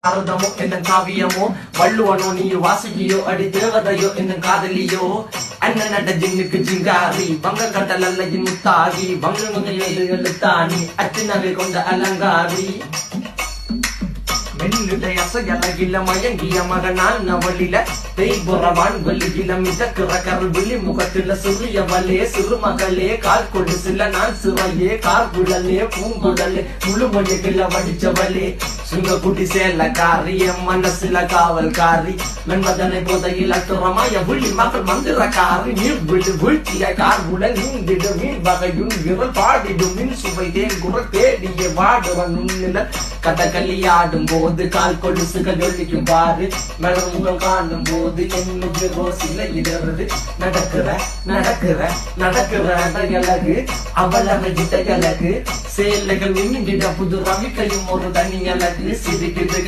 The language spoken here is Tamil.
பாரதமோ என்ன காவியமோ வள்ளுவனோ நீ வாசுகியோ அடி தேவதையோ என்ன காதலியோ அண்ணன் நட ஜின்னுக்கு ஜிங்காரி வங்க கடல் அல்லையின் முத்தாகி வங்க எழுத்தாணி அச்சு நகை கொண்ட அலங்காரி மென்னுடைய அசையலகில மயங்கிய மகனான் அவளில தேய்புறவான் வெளியில மிதக்கிற கருவிழி முகத்தில சிறியவளே சிறுமகளே கால் கொண்டு சில நான் சிறையே கார்குழலே பூங்குடலே முழுமொழிகள வடிச்சவளே சுங்கக்குட்டி சேலக்காரி என் மனசுல காவல்காரி மென்மதனை போதையில் அத்துறமாய விழி மகள் மந்திரக்காரி நீர் விழு வீழ்த்திய கார்குழல் நீந்திடு மீன் வகையும் விரல் பாடிடும் மின் சுவை தேங்குற தேடிய வாடுவ நுண்ணில கதகளியாடும் போது கால் கொலுசுகள் ஒழிக்கும் பாரு மலர்முகம் காணும் போது என்னுடைய ரோசில இடறது நடக்கிற நடக்கிற நடக்கிற அழகு அவளவை அழகு சேலைகள் மின்னிட புது ரவிக்கையும் ஒரு தனி அழகு சிரிக்குது